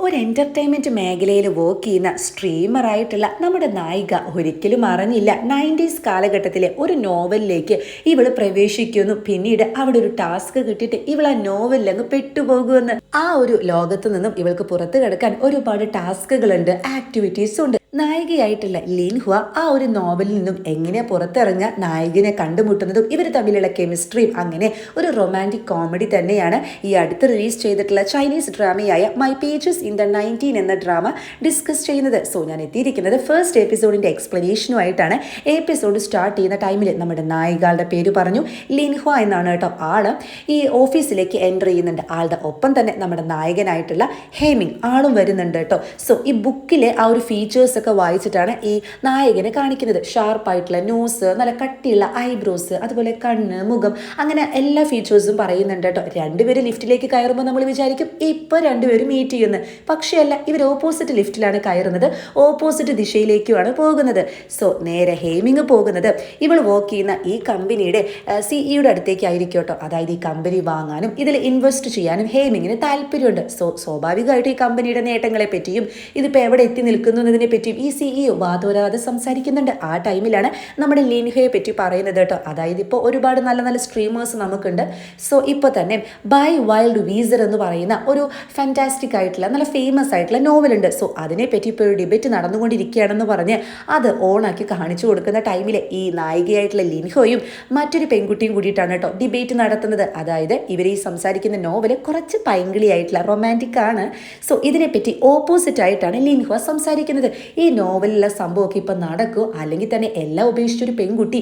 ഒരു എൻ്റർടൈൻമെൻറ്റ് മേഖലയിൽ വർക്ക് ചെയ്യുന്ന സ്ട്രീമറായിട്ടുള്ള നമ്മുടെ നായിക ഒരിക്കലും അറിഞ്ഞില്ല 90s കാലഘട്ടത്തിലെ ഒരു നോവലിലേക്ക് ഇവൾ പ്രവേശിക്കുമെന്നും പിന്നീട് അവിടെ ഒരു ടാസ്ക് കിട്ടിയിട്ട് ഇവൾ ആ നോവലിൽ അങ്ങ് പെട്ടുപോകുമെന്ന്. ആ ഒരു ലോകത്ത് നിന്നും ഇവൾക്ക് പുറത്തു കിടക്കാൻ ഒരുപാട് ടാസ്കുകളുണ്ട്, ആക്ടിവിറ്റീസ് ഉണ്ട്. നായികയായിട്ടുള്ള ലിൻഹുവ ആ ഒരു നോവലിൽ നിന്നും എങ്ങനെ പുറത്തിറങ്ങുക, നായകനെ കണ്ടുമുട്ടുന്നതും ഇവർ തമ്മിലുള്ള കെമിസ്ട്രിയും, അങ്ങനെ ഒരു റൊമാൻറ്റിക് കോമഡി തന്നെയാണ് ഈ അടുത്ത് റിലീസ് ചെയ്തിട്ടുള്ള ചൈനീസ് ഡ്രാമയായ മൈ പേജസ് ഇൻ ദ 19 എന്ന ഡ്രാമ ഡിസ്കസ് ചെയ്യുന്നത്. സോ ഞാൻ എത്തിയിരിക്കുന്നത് ഫസ്റ്റ് എപ്പിസോഡിൻ്റെ എക്സ്പ്ലനേഷനുമായിട്ടാണ്. എപ്പിസോഡ് സ്റ്റാർട്ട് ചെയ്യുന്ന ടൈമിൽ നമ്മുടെ നായികകളുടെ പേര് പറഞ്ഞു, ലിൻഹുവ എന്നാണ് കേട്ടോ. ആള് ഈ ഓഫീസിലേക്ക് എൻ്റർ ചെയ്യുന്നുണ്ട്. ആളുടെ ഒപ്പം തന്നെ നമ്മുടെ നായകനായിട്ടുള്ള ഹേമിങ് ആളും വരുന്നുണ്ട് കേട്ടോ. സോ ഈ ബുക്കിലെ ആ ഒരു ഫീച്ചേഴ്സ് ഒക്കെ വായിച്ചിട്ടാണ് ഈ നായകനെ കാണിക്കുന്നത്. ഷാർപ്പായിട്ടുള്ള നോസ്, നല്ല കട്ടിയുള്ള ഐബ്രോസ്, അതുപോലെ കണ്ണ്, മുഖം, അങ്ങനെ എല്ലാ ഫീച്ചേഴ്സും പറയുന്നുണ്ട് കേട്ടോ. രണ്ടുപേരും ലിഫ്റ്റിലേക്ക് കയറുമ്പോൾ നമ്മൾ വിചാരിക്കും ഇപ്പോൾ രണ്ടുപേരും മീറ്റ് ചെയ്യുന്നത്. പക്ഷേ അല്ല, ഇവർ ഓപ്പോസിറ്റ് ലിഫ്റ്റിലാണ് കയറുന്നത്, ഓപ്പോസിറ്റ് ദിശയിലേക്കുമാണ് പോകുന്നത്. സോ നേരെ ഹേമിങ് പോകുന്നത് ഇവൾ വർക്ക് ചെയ്യുന്ന ഈ കമ്പനിയുടെ സിഇയുടെ അടുത്തേക്കായിരിക്കും കേട്ടോ. അതായത് ഈ കമ്പനി വാങ്ങാനും ഇതിൽ ഇൻവെസ്റ്റ് ചെയ്യാനും ഹേമിങ്ങിന് താല്പര്യമുണ്ട്. സോ സ്വാഭാവികമായിട്ട് ഈ കമ്പനിയുടെ നേട്ടങ്ങളെ പറ്റിയും ഇതിപ്പോൾ എവിടെ എത്തി നിൽക്കുന്നു എന്നതിനെ പറ്റിയും ഈ സിഇഒ വാതോരാതെ സംസാരിക്കുന്നുണ്ട്. ആ ടൈമിലാണ് നമ്മുടെ ലിൻഹയെ പറ്റി പറയുന്നത് കേട്ടോ. അതായത് ഇപ്പോൾ ഒരുപാട് നല്ല നല്ല സ്ട്രീമേഴ്സ് നമുക്കുണ്ട്. സോ ഇപ്പോൾ തന്നെ ബൈ വൈൽഡ് വീസർ എന്ന് പറയുന്ന ഒരു ഫാന്റാസ്റ്റിക് ആയിട്ടുള്ള നല്ല ഫേമസ് ആയിട്ടുള്ള നോവലുണ്ട്. സോ അതിനെപ്പറ്റി ഇപ്പോൾ ഒരു ഡിബേറ്റ് നടന്നുകൊണ്ടിരിക്കുകയാണെന്ന് പറഞ്ഞ് അത് ഓണാക്കി കാണിച്ചു കൊടുക്കുന്ന ടൈമിൽ ഈ നായികയായിട്ടുള്ള ലിൻഹോയും മറ്റൊരു പെൺകുട്ടിയും കൂടിയിട്ടാണ് കേട്ടോ ഡിബേറ്റ് നടത്തുന്നത്. അതായത് ഇവർ ഈ സംസാരിക്കുന്ന നോവല് കുറച്ച് പൈങ്കിളിയായിട്ടുള്ള റൊമാൻറ്റിക് ആണ്. സോ ഇതിനെപ്പറ്റി ഓപ്പോസിറ്റ് ആയിട്ടാണ് ലിൻഹോ സംസാരിക്കുന്നത്. ഈ നോവലിലുള്ള സംഭവമൊക്കെ ഇപ്പം നടക്കുമോ, അല്ലെങ്കിൽ തന്നെ എല്ലാം ഉപേക്ഷിച്ചൊരു പെൺകുട്ടി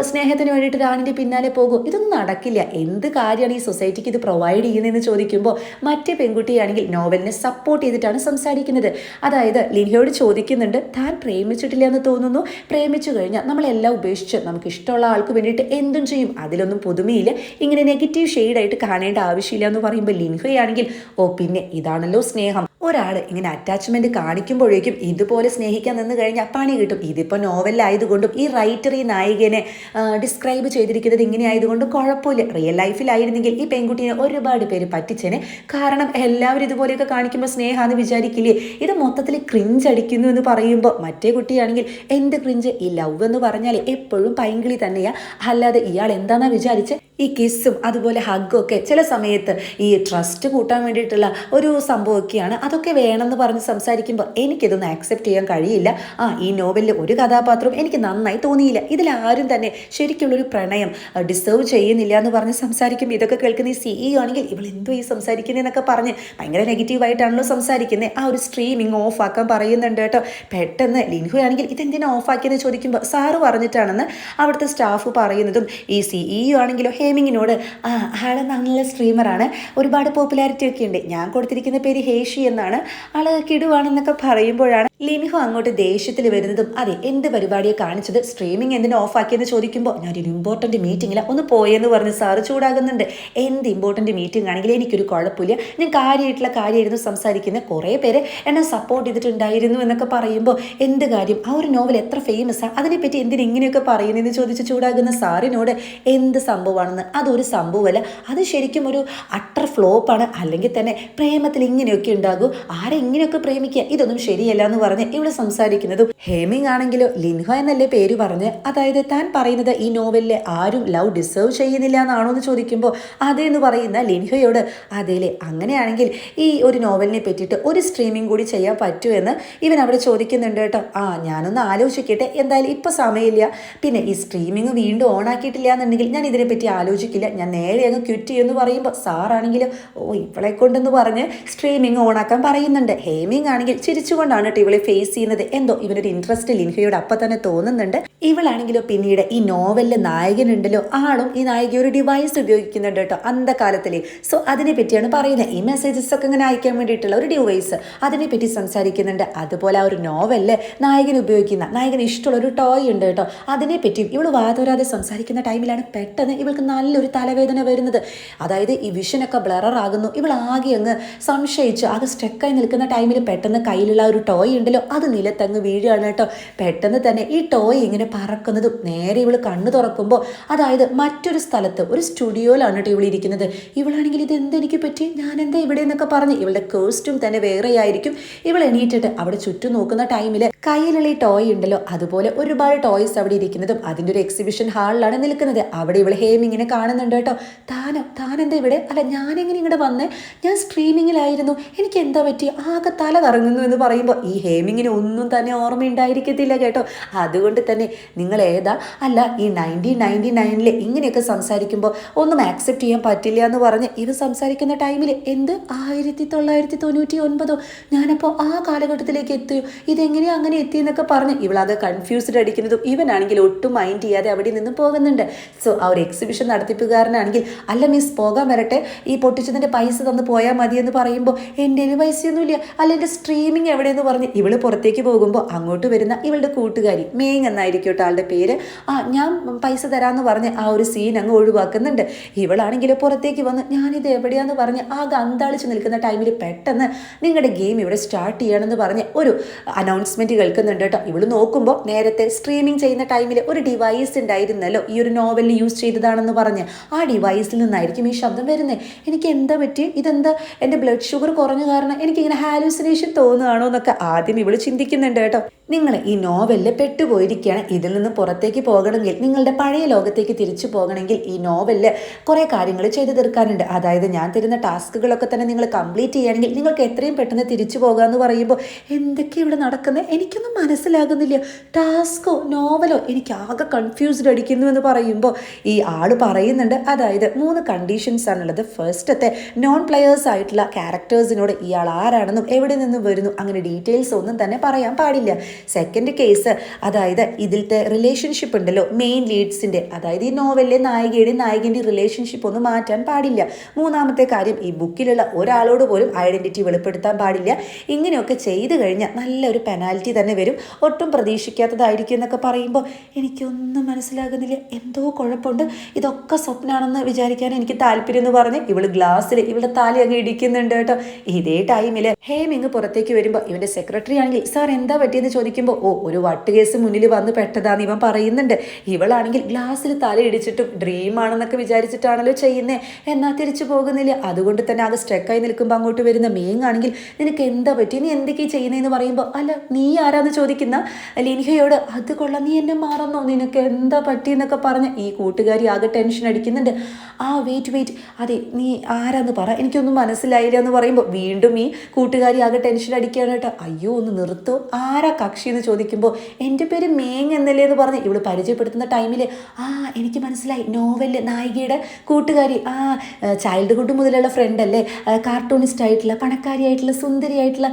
സ്നേഹത്തിന് വേണ്ടിയിട്ട് ഒരാണിൻ്റെ പിന്നാലെ പോകുമോ? ഇതൊന്നും നടക്കില്ല. എന്ത് കാര്യമാണ് ഈ സൊസൈറ്റിക്ക് ഇത് പ്രൊവൈഡ് ചെയ്യുന്നതെന്ന് ചോദിക്കുമ്പോൾ മറ്റേ പെൺകുട്ടിയാണെങ്കിൽ നോവലിനെ സപ്പോർട്ട് ചെയ്തിട്ടാണ് സംസാരിക്കുന്നത്. അതായത് ലിൻഹയോട് ചോദിക്കുന്നുണ്ട്, താൻ പ്രേമിച്ചിട്ടില്ല എന്ന് തോന്നുന്നു, പ്രേമിച്ചു കഴിഞ്ഞാൽ നമ്മളെല്ലാം ഉപേക്ഷിച്ച് നമുക്ക് ഇഷ്ടമുള്ള ആൾക്ക് വേണ്ടിയിട്ട് എന്തും ചെയ്യും, അതിലൊന്നും പുതുമയില്ല, ഇങ്ങനെ നെഗറ്റീവ് ഷെയ്ഡായിട്ട് കാണേണ്ട ആവശ്യമില്ല എന്ന് പറയുമ്പോൾ ലിൻഹയാണെങ്കിൽ പിന്നെ ഇതാണല്ലോ സ്നേഹം. ഒരാൾ ഇങ്ങനെ അറ്റാച്ച്മെൻറ്റ് കാണിക്കുമ്പോഴേക്കും ഇതുപോലെ സ്നേഹിക്കാൻ നിന്ന് കഴിഞ്ഞാൽ പണി കിട്ടും. ഇതിപ്പോൾ നോവലിലായതുകൊണ്ടും ഈ റൈറ്റർ ഈ നായികനെ ഡിസ്ക്രൈബ് ചെയ്തിരിക്കുന്നത് ഇങ്ങനെ ആയതുകൊണ്ടും കുഴപ്പമില്ല. റിയൽ ലൈഫിലായിരുന്നെങ്കിൽ ഈ പെൺകുട്ടിയെ ഒരുപാട് പേര് പറ്റിച്ചേനെ. കാരണം എല്ലാവരും ഇതുപോലെയൊക്കെ കാണിക്കുമ്പോൾ സ്നേഹമാണെന്ന് വിചാരിക്കില്ലേ. ഇത് മൊത്തത്തിൽ ക്രിഞ്ച് അടിക്കുന്നു എന്ന് പറയുമ്പോൾ മറ്റേ കുട്ടിയാണെങ്കിൽ എന്ത് ക്രിഞ്ച്, ഈ ലവ് എന്ന് പറഞ്ഞാൽ എപ്പോഴും പൈങ്കിളി തന്നെയാണ്. അല്ലാതെ ഇയാൾ എന്താണെന്നാണ് വിചാരിച്ച് ഈ കിസ്സും അതുപോലെ ഹഗ്ഗും ഒക്കെ ചില സമയത്ത് ഈ ട്രസ്റ്റ് കൂട്ടാൻ വേണ്ടിയിട്ടുള്ള ഒരു സംഭവമൊക്കെയാണ്. അതൊക്കെ വേണമെന്ന് പറഞ്ഞ് സംസാരിക്കുമ്പോൾ എനിക്കിതൊന്നും ആക്സെപ്റ്റ് ചെയ്യാൻ കഴിയില്ല. ഈ നോവലിൽ ഒരു കഥാപാത്രവും എനിക്ക് നന്നായി തോന്നിയില്ല. ഇതിലാരും തന്നെ ശരിക്കുള്ളൊരു പ്രണയം ഡിസേർവ് ചെയ്യുന്നില്ല എന്ന് പറഞ്ഞ് സംസാരിക്കുമ്പോൾ ഇതൊക്കെ കേൾക്കുന്ന ഈ സിഇഒ ആണെങ്കിൽ ഇവൾ എന്തോ ഈ സംസാരിക്കുന്നതെന്നൊക്കെ പറഞ്ഞ് ഭയങ്കര നെഗറ്റീവായിട്ടാണല്ലോ സംസാരിക്കുന്നത്. ആ ഒരു സ്ട്രീമിങ് ഓഫ് ആക്കാൻ പറയുന്നുണ്ട് കേട്ടോ. പെട്ടെന്ന് ലിൻഹു ആണെങ്കിൽ ഇതെന്തിനാ ഓഫാക്കിയെന്ന് ചോദിക്കുമ്പോൾ സാറ് പറഞ്ഞിട്ടാണെന്ന് അവിടുത്തെ സ്റ്റാഫ് പറയുന്നതും ഈ സിഇഒ ആണെങ്കിലോ ഹേമിങ്ങിനോട് ആൾ നല്ല സ്ട്രീമറാണ്, ഒരുപാട് പോപ്പുലാരിറ്റി ഒക്കെ ഉണ്ട്, ഞാൻ കൊടുത്തിരിക്കുന്ന പേര് ഹേഷി എന്നാണ്, ആള് കിടുവാണെന്നൊക്കെ പറയുമ്പോഴാണ് ലിൻഹു അങ്ങോട്ട് ദേഷ്യത്തിൽ വരുന്നതും. അതെ, എന്ത് പരിപാടിയെ കാണിച്ചത്, സ്ട്രീമിങ് എന്തിനു ഓഫാക്കിയെന്ന് ചോദിക്കുമ്പോൾ ഞാനൊരു ഇമ്പോർട്ടൻറ്റ് മീറ്റിങ്ങില്ല ഒന്ന് പോയെന്ന് പറഞ്ഞ് സാറ് ചൂടാകുന്നുണ്ട്. എന്ത് ഇമ്പോർട്ടൻറ്റ് മീറ്റിംഗ് ആണെങ്കിലും എനിക്കൊരു കുഴപ്പമില്ല, ഞാൻ കാര്യമായിട്ടുള്ള കാര്യമായിരുന്നു സംസാരിക്കുന്നത്, കുറേ പേര് എന്നെ സപ്പോർട്ട് ചെയ്തിട്ടുണ്ടായിരുന്നു എന്നൊക്കെ പറയുമ്പോൾ എന്ത് കാര്യം, ആ ഒരു നോവൽ എത്ര ഫേമസാണ്, അതിനെപ്പറ്റി എന്തിന് ഇങ്ങനെയൊക്കെ പറയുന്നതെന്ന് ചോദിച്ച് ചൂടാകുന്ന സാറിനോട് എന്ത് സംഭവമാണെന്ന്. അതൊരു സംഭവമല്ല, അത് ശരിക്കും ഒരു അട്ടർ ഫ്ലോപ്പാണ്. അല്ലെങ്കിൽ തന്നെ പ്രേമത്തിൽ ഇങ്ങനെയൊക്കെ ഉണ്ടാകും, ആരെ ഇങ്ങനെയൊക്കെ പ്രേമിക്കുക, ഇതൊന്നും ശരിയല്ല എന്ന് പറഞ്ഞ് ഇവിടെ സംസാരിക്കുന്നതും. ഹേമിങ് ആണെങ്കിലോ ലിൻഹോ എന്നല്ലേ പേര് പറഞ്ഞ്, അതായത് താൻ പറയുന്നത് ഈ നോവലിലെ ആരും ലവ് ഡിസേർവ് ചെയ്യുന്നില്ല എന്നാണോ എന്ന് ചോദിക്കുമ്പോൾ അതേന്ന് പറയുന്ന ലിൻഹയോട് അതേലെ, അങ്ങനെയാണെങ്കിൽ ഈ ഒരു നോവലിനെ പറ്റിയിട്ട് ഒരു സ്ട്രീമിംഗ് കൂടി ചെയ്യാൻ പറ്റുമെന്ന് ഇവൻ അവിടെ ചോദിക്കുന്നുണ്ട് കേട്ടോ. ഞാനൊന്ന് ആലോചിക്കട്ടെ, എന്തായാലും ഇപ്പോൾ സമയമില്ല, പിന്നെ ഈ സ്ട്രീമിംഗ് വീണ്ടും ഓൺ ആക്കിയിട്ടില്ല എന്നുണ്ടെങ്കിൽ ഞാൻ ഇതിനെപ്പറ്റി ആലോചിക്കില്ല, ഞാൻ നേരെ അങ്ങ് ക്വിറ്റ് ചെയ്യുമെന്ന് പറയുമ്പോൾ സാറാണെങ്കിലും ഇവളെ കൊണ്ടെന്ന് പറഞ്ഞ് സ്ട്രീമിംഗ് ഓണാക്കാൻ പറയുന്നുണ്ട്. ഹേമിങ് ആണെങ്കിൽ ചിരിച്ചുകൊണ്ടാണ് കേട്ടോ ഇവളെ ഫേസ് ചെയ്യുന്നത്. എന്തോ ഇവനൊരു ഇൻട്രസ്റ്റ് ലിൻഹയോട് അപ്പം തന്നെ തോന്നുന്നുണ്ട്. ഇവളാണെങ്കിലോ പിന്നീട് ഈ നോവലിലെ നായകനുണ്ടല്ലോ, ആളും ഈ നായിക ഒരു ഡിവൈസ് ഉപയോഗിക്കുന്നുണ്ട് കേട്ടോ അന്ധകാലത്തില്. സോ അതിനെ പറ്റിയാണ് പറയുന്നത്. ഈ മെസ്സേജസ് ഒക്കെ ഇങ്ങനെ അയക്കാൻ വേണ്ടിയിട്ടുള്ള ഒരു ഡിവൈസ്, അതിനെപ്പറ്റി സംസാരിക്കുന്നുണ്ട്. അതുപോലെ ആ ഒരു നോവലില് നായകൻ ഉപയോഗിക്കുന്ന, നായകന് ഇഷ്ടമുള്ള ഒരു ടോയ് ഉണ്ട് കേട്ടോ, അതിനെപ്പറ്റിയും ഇവൾ വാതോരാതെ സംസാരിക്കുന്ന ടൈമിലാണ് പെട്ടെന്ന് ഇവൾക്ക് നല്ലൊരു തലവേദന വരുന്നത്. അതായത് ഈ വിഷനൊക്കെ ബ്ലറാകുന്നു. ഇവൾ ആകെ അങ്ങ് സംശയിച്ച് ആകെ സ്റ്റക്കായി നിൽക്കുന്ന ടൈമിൽ പെട്ടെന്ന് കയ്യിലുള്ള ഒരു ടോയ് ഉണ്ടല്ലോ അത് നിലത്തങ്ങ് വീഴുകയാണ് കേട്ടോ. പെട്ടെന്ന് തന്നെ ഈ ടോയ് ഇങ്ങനെ പറക്കുന്നതും നേരെ ഇവൾ കണ്ണു തുറക്കുമ്പോൾ അതായത് മറ്റൊരു സ്ഥലത്ത് ഒരു സ്റ്റുഡിയോയിലാണ് കേട്ടോ ഇവൾ ഇരിക്കുന്നത്. ഇവളാണെങ്കിൽ ഇത് എന്തെനിക്ക് പറ്റി, ഞാൻ എന്താ ഇവിടെ എന്നൊക്കെ പറഞ്ഞ് ഇവളുടെ കോസ്റ്റ്യൂം തന്നെ വേറെയായിരിക്കും. ഇവൾ എണീറ്റിട്ട് അവിടെ ചുറ്റും നോക്കുന്ന ടൈമിൽ കയ്യിലുള്ള ഈ ടോയ് ഉണ്ടല്ലോ അതുപോലെ ഒരുപാട് ടോയ്സ് അവിടെ ഇരിക്കുന്നതും അതിൻ്റെ ഒരു എക്സിബിഷൻ ഹാളിലാണ് നിൽക്കുന്നത്. അവിടെ ഇവൾ ഹേമിങ്ങിനെ കാണുന്നുണ്ട് കേട്ടോ. താനെന്താ ഇവിടെ? അല്ല ഞാനെങ്ങനെ ഇങ്ങോട്ട് വന്നേ? ഞാൻ സ്ട്രീമിങ്ങിലായിരുന്നു, എനിക്ക് എന്താ പറ്റി, ആകെ തല കറങ്ങുന്നു എന്ന് പറയുമ്പോൾ ഈ ഹേമിങ്ങിന് ഒന്നും തന്നെ ഓർമ്മയുണ്ടായിരിക്കത്തില്ല കേട്ടോ. അതുകൊണ്ട് തന്നെ നിങ്ങൾ ഏതാ, അല്ല ഈ 1999 ഇങ്ങനെയൊക്കെ സംസാരിക്കുമ്പോൾ ഒന്നും ആക്സെപ്റ്റ് ചെയ്യാൻ പറ്റില്ല എന്ന് പറഞ്ഞ് ഇത് സംസാരിക്കുന്ന ടൈമിൽ എന്ത് 1999 ഞാനപ്പോൾ ആ കാലഘട്ടത്തിലേക്ക് എത്തിയോ, ഇതെങ്ങനെയാ അങ്ങനെ എത്തിയെന്നൊക്കെ പറഞ്ഞ് ഇവളാകെ കൺഫ്യൂസ്ഡ് അടിക്കുന്നതും ഇവനാണെങ്കിൽ ഒട്ടും മൈൻഡ് ചെയ്യാതെ അവിടെ നിന്ന് പോകുന്നുണ്ട്. സോ ആ ഒരു എക്സിബിഷൻ നടത്തിപ്പുകാരനാണെങ്കിൽ അല്ല മിസ് പോകാൻ വരട്ടെ, ഈ പൊട്ടിച്ചതിൻ്റെ പൈസ തന്ന് പോയാൽ മതി എന്ന് പറയുമ്പോൾ എൻ്റെ ഒരു പൈസയൊന്നുമില്ല, അല്ല എൻ്റെ സ്ട്രീമിങ് എവിടെയെന്ന് പറഞ്ഞ് ഇവള് പുറത്തേക്ക് പോകുമ്പോൾ അങ്ങോട്ട് വരുന്ന ഇവളുടെ കൂട്ടുകാരി മേങ് എന്നായിരിക്കും കേട്ടോ ആളുടെ പേര്. ഞാൻ പൈസ തരാമെന്ന് പറഞ്ഞ് ആ ഒരു സീൻ അങ്ങ് ഒഴിവാക്കുന്നുണ്ട്. ഇവളാണെങ്കിൽ പുറത്തേക്ക് വന്ന് ഞാനിത് എവിടെയാന്ന് പറഞ്ഞ് ആകെ അന്താളിച്ച് നിൽക്കുന്ന ടൈമിൽ പെട്ടെന്ന് നിങ്ങളുടെ ഗെയിം ഇവിടെ സ്റ്റാർട്ട് ചെയ്യണമെന്ന് പറഞ്ഞ് ഒരു അനൗൺസ്മെൻറ്റ് കേൾക്കുന്നുണ്ട് കേട്ടോ. ഇവള് നോക്കുമ്പോൾ നേരത്തെ സ്ട്രീമിംഗ് ചെയ്യുന്ന ടൈമിൽ ഒരു ഡിവൈസ് ഉണ്ടായിരുന്നല്ലോ ഈ ഒരു നോവലിൽ യൂസ് ചെയ്തതാണെന്ന് പറഞ്ഞ് ആ ഡിവൈസിൽ നിന്നായിരിക്കും ഈ ശബ്ദം വരുന്നത്. എനിക്ക് എന്താ പറ്റി, ഇതെന്താ എൻ്റെ ബ്ലഡ് ഷുഗർ കുറഞ്ഞ കാരണം എനിക്കിങ്ങനെ ഹാലൂസിനേഷൻ തോന്നുകയാണോ എന്നൊക്കെ ആദ്യം ഇവള് ചിന്തിക്കുന്നുണ്ട് കേട്ടോ. നിങ്ങൾ ഈ നോവലിൽ പെട്ടുപോയിരിക്കുകയാണ്. ഇതിൽ നിന്ന് പുറത്തേക്ക് പോകണമെങ്കിൽ, നിങ്ങളുടെ പഴയ ലോകത്തേക്ക് തിരിച്ചു പോകണമെങ്കിൽ ഈ നോവലിൽ കുറേ കാര്യങ്ങൾ ചെയ്തു തീർക്കാനുണ്ട്. അതായത് ഞാൻ തരുന്ന ടാസ്കുകളൊക്കെ തന്നെ നിങ്ങൾ കംപ്ലീറ്റ് ചെയ്യുകയാണെങ്കിൽ നിങ്ങൾക്ക് എത്രയും പെട്ടെന്ന് തിരിച്ചു പോകാമെന്ന് പറയുമ്പോൾ എന്തൊക്കെ ഇവിടെ നടക്കുന്നത് എനിക്കൊന്നും മനസ്സിലാകുന്നില്ല. ടാസ്കോ നോവലോ, എനിക്ക് ആകെ കൺഫ്യൂസ്ഡ് അടിക്കുന്നു എന്ന് പറയുമ്പോൾ ഈ ആൾ പറയുന്നുണ്ട് അതായത് 3 കണ്ടീഷൻസ് ആണുള്ളത്. ഫസ്റ്റത്തെ നോൺ പ്ലെയേഴ്സ് ആയിട്ടുള്ള ക്യാരക്ടേഴ്സിനോട് ഇയാൾ ആരാണെന്നും എവിടെ നിന്നും വരുന്നു അങ്ങനെ ഡീറ്റെയിൽസ് ഒന്നും തന്നെ പറയാൻ പാടില്ല. സെക്കൻഡ് കേസ് അതായത് ഇതിലത്തെ റിലേഷൻഷിപ്പ് ഉണ്ടല്ലോ മെയിൻ ലീഡ്സിൻ്റെ, അതായത് ഈ നോവലിലെ നായികയുടെയും നായകൻ്റെ റിലേഷൻഷിപ്പ് ഒന്നും മാറ്റാൻ പാടില്ല. മൂന്നാമത്തെ കാര്യം ഈ ബുക്കിലുള്ള ഒരാളോട് പോലും ഐഡൻറ്റിറ്റി വെളിപ്പെടുത്താൻ പാടില്ല. ഇങ്ങനെയൊക്കെ ചെയ്തു കഴിഞ്ഞാൽ നല്ലൊരു പെനാൽറ്റി തന്നെ വരും, ഒട്ടും പ്രതീക്ഷിക്കാത്തതായിരിക്കും എന്നൊക്കെ പറയുമ്പോൾ എനിക്കൊന്നും മനസ്സിലാകുന്നില്ല, എന്തോ കുഴപ്പമുണ്ട്, ഇതൊക്കെ സ്വപ്നമാണെന്ന് വിചാരിക്കാൻ എനിക്ക് താല്പര്യം എന്ന് പറഞ്ഞ് ഇവള് ഗ്ലാസ്സിൽ ഇവളുടെ താലി അങ്ങ് ഇടിക്കുന്നുണ്ട് കേട്ടോ. ഇതേ ടൈമിൽ ഹേമിങ് പുറത്തേക്ക് വരുമ്പോൾ ഇവൻ്റെ സെക്രട്ടറി ആണെങ്കിൽ സാർ എന്താ പറ്റിയെന്ന് ചോദിക്കുമ്പോൾ ഒരു വട്ട് കേസ് മുന്നിൽ വന്ന് പെട്ടതാന്ന് ഇവൻ പറയുന്നുണ്ട്. ഇവളാണെങ്കിൽ ഗ്ലാസ്സിൽ തല ഇടിച്ചിട്ടും ഡ്രീമാണെന്നൊക്കെ വിചാരിച്ചിട്ടാണല്ലോ ചെയ്യുന്നത്, എന്നാൽ തിരിച്ചു പോകുന്നില്ല. അതുകൊണ്ട് തന്നെ ആകെ സ്റ്റക്കായി നിൽക്കുമ്പോൾ അങ്ങോട്ട് വരുന്ന മേങ് ആണെങ്കിൽ നിനക്ക് എന്താ പറ്റി, നീ എന്തൊക്കെയാണ് ചെയ്യുന്നതെന്ന് പറയുമ്പോൾ അല്ല നീ ആരാന്ന് ചോദിക്കുന്ന ലിൻഹയോട് അത് കൊള്ളാം നീ എന്നെ മറന്നോ, നിനക്ക് എന്താ പറ്റിയെന്നൊക്കെ പറഞ്ഞ് ഈ കൂട്ടുകാരി ആകെ ടെൻഷൻ അടിക്കുന്നുണ്ട്. വെയിറ്റ് അതെ നീ ആരാന്ന് പറ, എനിക്കൊന്നും മനസ്സിലായില്ല എന്ന് പറയുമ്പോൾ വീണ്ടും ഈ കൂട്ടുകാരി ആകെ ടെൻഷൻ അടിക്കുകയാണ് കേട്ടോ. അയ്യോ ഒന്ന് നിർത്തോ, ആരാ കക്ഷി എന്ന് ചോദിക്കുമ്പോൾ എൻ്റെ പേര് മേങ് എന്നല്ലേ എന്ന് പറഞ്ഞ് ഇവള് പരിചയപ്പെടുത്തുന്ന ടൈമിൽ എനിക്ക് മനസ്സിലായി, നോവലിലെ നായികയുടെ കൂട്ടുകാരി, ചൈൽഡ്ഹുഡ് മുതലുള്ള ഫ്രണ്ട് അല്ലേ, കാർട്ടൂണിസ്റ്റ് ആയിട്ടുള്ള പണക്കാരിയായിട്ടുള്ള സുന്ദരിയായിട്ടുള്ള,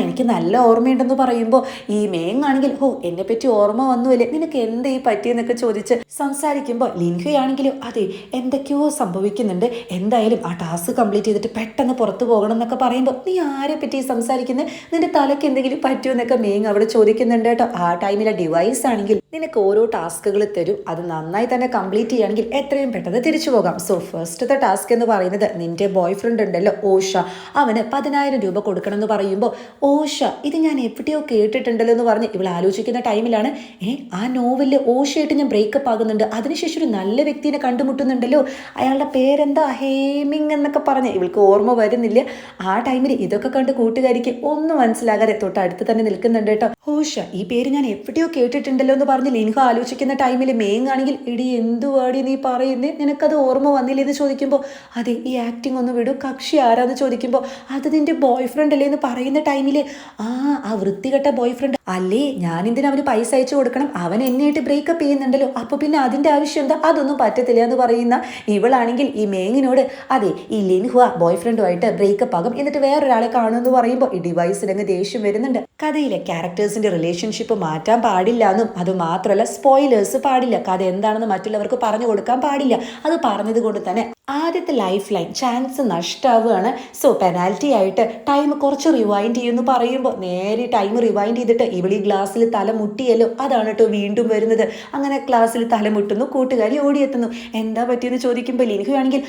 എനിക്ക് നല്ല ഓർമ്മയുണ്ടെന്ന് പറയുമ്പോൾ ഈ മേങ് ആണെങ്കിൽ എന്നെപ്പറ്റി ഓർമ്മ വന്നുവല്ലേ, നിനക്ക് എന്താ ഈ പറ്റിയെന്നൊക്കെ ചോദിച്ച് സംസാരിക്കുമ്പോൾ ലിൻഹയാണെങ്കിലും അതെ എന്തൊക്കെയോ സംഭവിക്കുന്നുണ്ട്, എന്തായാലും ആ ടാസ്ക് കംപ്ലീറ്റ് ചെയ്തിട്ട് പെട്ടെന്ന് പുറത്തു പോകണം എന്നൊക്കെ പറയുമ്പോൾ നീ ആരെ പറ്റി സംസാരിക്കുന്നത്, നിന്റെ തലയ്ക്ക് എന്തെങ്കിലും പറ്റുമോ എന്നൊക്കെ മേങ് അവിടെ ചോദിക്കുന്നുണ്ട് കേട്ടോ. ആ ടൈമിലെ ഡിവൈസ് ആണെങ്കിൽ നിനക്ക് ഓരോ ടാസ്കുകൾ തരും, അത് നന്നായി തന്നെ കംപ്ലീറ്റ് ചെയ്യുകയാണെങ്കിൽ എത്രയും പെട്ടെന്ന് തിരിച്ചു പോകാം. സോ ഫസ്റ്റത്തെ ടാസ്ക് എന്ന് പറയുന്നത് നിന്റെ ബോയ് ഫ്രണ്ട് ഉണ്ടല്ലോ ഓഷ, അവന് 10,000 രൂപ കൊടുക്കണം എന്ന് പറയുമ്പോൾ ഓഷ ഇത് ഞാൻ എവിടെയോ കേട്ടിട്ടുണ്ടല്ലോ എന്ന് പറഞ്ഞ് ഇവൾ ആലോചിക്കുന്ന ടൈമിലാണ് ആ നോവലിൽ ഓഷയായിട്ട് ഞാൻ ബ്രേക്കപ്പ് ആകുന്നുണ്ട്, അതിനുശേഷം ഒരു നല്ല വ്യക്തിനെ കണ്ടുമുട്ടുന്നുണ്ടല്ലോ, അയാളുടെ പേരെന്താ ഹേമിങ് എന്നൊക്കെ പറഞ്ഞ് ഇവൾക്ക് ഓർമ്മ വരുന്നില്ല. ആ ടൈമിൽ ഇതൊക്കെ കണ്ട് കൂട്ടുകാരിക്ക് ഒന്നും മനസ്സിലാകാതെ തൊട്ടടുത്ത് തന്നെ നിൽക്കുന്നുണ്ട് കേട്ടോ. ഓഷ ഈ പേര് ഞാൻ എവിടെയോ കേട്ടിട്ടുണ്ടല്ലോ എന്ന് പറഞ്ഞ് ലിൻഹ ആലോചിക്കുന്ന ടൈമിൽ മേങ് ആണെങ്കിൽ എടി എന്തുവാടി നീ പറയുന്നേ, നിനക്കത് ഓർമ്മ വന്നില്ലേ എന്ന് ചോദിക്കുമ്പോൾ അതെ ഈ ആക്ടിങ് ഒന്ന് വിടൂ, കക്ഷി ആരാന്ന് ചോദിക്കുമ്പോൾ അത് നിന്റെ ബോയ് ഫ്രണ്ട് അല്ലേ എന്ന് പറയുന്ന ടൈമിൽ ആ വൃത്തികെട്ട ബോയ് ഫ്രണ്ട് അല്ലേ, ഞാൻ എന്തിനാ അവന് പൈസ അയച്ചു കൊടുക്കണം, അവൻ എന്നെയായിട്ട് ബ്രേക്കപ്പ് ചെയ്യുന്നുണ്ടല്ലോ, അപ്പോൾ പിന്നെ അതിൻ്റെ ആവശ്യം എന്താ, അതൊന്നും പറ്റത്തില്ല എന്ന് പറയുന്ന ഇവളാണെങ്കിൽ ഈ മേങ്ങിനോട് അതെ ഈ ലിൻഹ ബോയ് ഫ്രണ്ടുമായിട്ട് ബ്രേക്കപ്പ് ആകും എന്നിട്ട് വേറൊരാളെ കാണുമെന്ന് പറയുമ്പോൾ ഈ ഡിവൈസിലങ്ങ് ദേഷ്യം വരുന്നുണ്ട്. കഥയിലെ ക്യാരക്ടേഴ്സിന്റെ റിലേഷൻഷിപ്പ് മാറ്റാൻ പാടില്ല എന്നും അത് മാത്രമല്ല സ്പോയിലേഴ്സ് പാടില്ല, കഥ എന്താണെന്ന് മറ്റുള്ളവർക്ക് പറഞ്ഞു കൊടുക്കാൻ പാടില്ല. അത് പറഞ്ഞത് കൊണ്ട് തന്നെ ആദ്യത്തെ ലൈഫ് ലൈൻ ചാൻസ് നഷ്ടമാവുകയാണ്. സോ പെനാൽറ്റി ആയിട്ട് ടൈം കുറച്ച് റിവൈൻഡ് ചെയ്യുമെന്ന് പറയുമ്പോൾ നേരെ ടൈം റിവൈൻഡ് ചെയ്തിട്ട് ഇവിടെ ഈ ഗ്ലാസ്സിൽ തല മുട്ടിയല്ലോ, അതാണ് കേട്ടോ വീണ്ടും വരുന്നത്. അങ്ങനെ ക്ലാസ്സിൽ തല മുട്ടുന്നു, കൂട്ടുകാരി ഓടിയെത്തുന്നു. എന്താ പറ്റിയെന്ന് ചോദിക്കുമ്പോൾ ലിൻഹു ആണെങ്കിൽ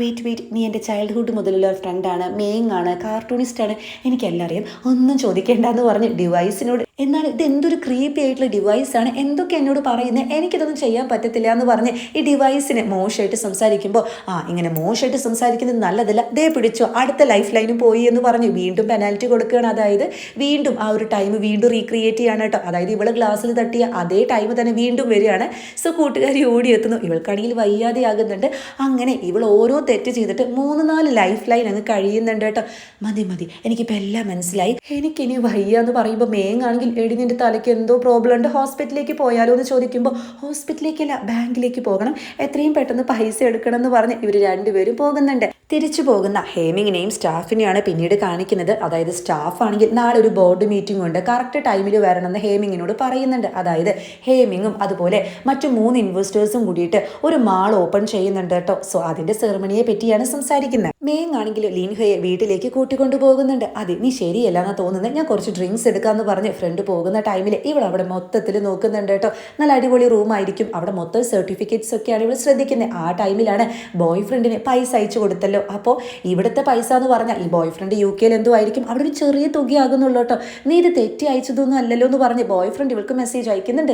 വെയിറ്റ് നീ എൻ്റെ ചൈൽഡ്ഹുഡ് മുതലുള്ള ഫ്രണ്ടാണ്, മേങ് ആണ്, കാർട്ടൂണിസ്റ്റാണ്, എനിക്കെല്ലാം അറിയാം, ഒന്നും ചോദിക്കേണ്ടെന്ന് പറഞ്ഞ് ഡിവൈസിനോട്. എന്നാൽ ഇത് എന്തൊരു ക്രീപ്പി ആയിട്ടുള്ള ഡിവൈസാണ്, എന്തൊക്കെ എന്നോട് പറയുന്നത്, എനിക്കിതൊന്നും ചെയ്യാൻ പറ്റത്തില്ല എന്ന് പറഞ്ഞ് ഈ ഡിവൈസിനെ മോശമായിട്ട് സംസാരിക്കുമ്പോൾ ഇങ്ങനെ മോശമായിട്ട് സംസാരിക്കുന്നത് നല്ലതല്ല, ദേ പിടിച്ചോ അടുത്ത ലൈഫ് ലൈനും പോയി എന്ന് പറഞ്ഞ് വീണ്ടും പെനാൽറ്റി കൊടുക്കുകയാണ്. അതായത് വീണ്ടും ആ ഒരു ടൈം വീണ്ടും റീക്രിയേറ്റ് ചെയ്യാണ് കേട്ടോ. അതായത് ഇവള് ഗ്ലാസ്സിൽ തട്ടിയ അതേ ടൈം തന്നെ വീണ്ടും വരികയാണ്. സോ കൂട്ടുകാരി ഓടിയെത്തുന്നു, ഇവൾക്കാണെങ്കിൽ വയ്യാതെയാകുന്നുണ്ട്. അങ്ങനെ ഇവൾ ഓരോ തെറ്റ് ചെയ്തിട്ട് 3-4 ലൈഫ് ലൈൻ അങ്ങ് കഴിയുന്നുണ്ട് കേട്ടോ. മതി എനിക്കിപ്പോൾ എല്ലാം മനസ്സിലായി, എനിക്കിനി വയ്യ എന്ന് പറയുമ്പോൾ മേങ് ആണെങ്കിൽ എടി നിന്റെ തലയ്ക്ക് എന്തോ പ്രോബ്ലം ഉണ്ട്, ഹോസ്പിറ്റലിലേക്ക് പോയാലോ എന്ന് ചോദിക്കുമ്പോൾ ഹോസ്പിറ്റലിലേക്കല്ല ബാങ്കിലേക്ക് പോകണം, എത്രയും പെട്ടെന്ന് പൈസ എടുക്കണം എന്ന് പറഞ്ഞ് ഇവർ രണ്ടുപേരും പോകുന്നുണ്ട്. തിരിച്ചു പോകുന്ന ഹേമിങ്ങിനെയും സ്റ്റാഫിനെയാണ് പിന്നീട് കാണിക്കുന്നത്. അതായത് സ്റ്റാഫ് ആണെങ്കിൽ നാളെ ഒരു ബോർഡ് മീറ്റിംഗ് ഉണ്ട്, കറക്റ്റ് ടൈമിൽ വരണമെന്ന് ഹേമിങ്ങിനോട് പറയുന്നുണ്ട്. അതായത് ഹേമിങ്ങും അതുപോലെ മറ്റു 3 ഇൻവെസ്റ്റേഴ്സും കൂടിയിട്ട് ഒരു മാൾ ഓപ്പൺ ചെയ്യുന്നുണ്ട് കേട്ടോ. സോ അതിന്റെ സെറമണിയെ പറ്റിയാണ് സംസാരിക്കുന്നത്. മേങ് ആണെങ്കിൽ ലിൻഹയെ വീട്ടിലേക്ക് കൂട്ടിക്കൊണ്ടു പോകുന്നുണ്ട്. അതെ നീ ശരിയല്ല എന്നാ തോന്നുന്നത്, ഞാൻ കുറച്ച് ഡ്രിങ്ക്സ് എടുക്കാമെന്ന് പറഞ്ഞ് ഫ്രണ്ട് പോകുന്ന ടൈമിൽ ഇവൾ അവിടെ മൊത്തത്തിൽ നോക്കുന്നുണ്ട് കേട്ടോ. നല്ല അടിപൊളി റൂം ആയിരിക്കും, അവിടെ മൊത്തം സർട്ടിഫിക്കറ്റ്സ് ഒക്കെയാണ് ഇവൾ ശ്രദ്ധിക്കുന്നത്. ആ ടൈമിലാണ് ബോയ് ഫ്രണ്ടിന് പൈസ അയച്ചു കൊടുത്തല്ലോ. അപ്പോൾ ഇവിടുത്തെ പൈസ എന്ന് പറഞ്ഞാൽ ഈ ബോയ് ഫ്രണ്ട് UK എന്തോ ആയിരിക്കും, അവിടെ ഒരു ചെറിയ തുകയാകുന്നുള്ളൂ കേട്ടോ. നീ ഇത് തെറ്റി അയച്ചതൊന്നും അല്ലല്ലോ എന്ന് പറഞ്ഞ് ബോയ് ഫ്രണ്ട് ഇവൾക്ക് മെസ്സേജ് അയക്കുന്നുണ്ട്.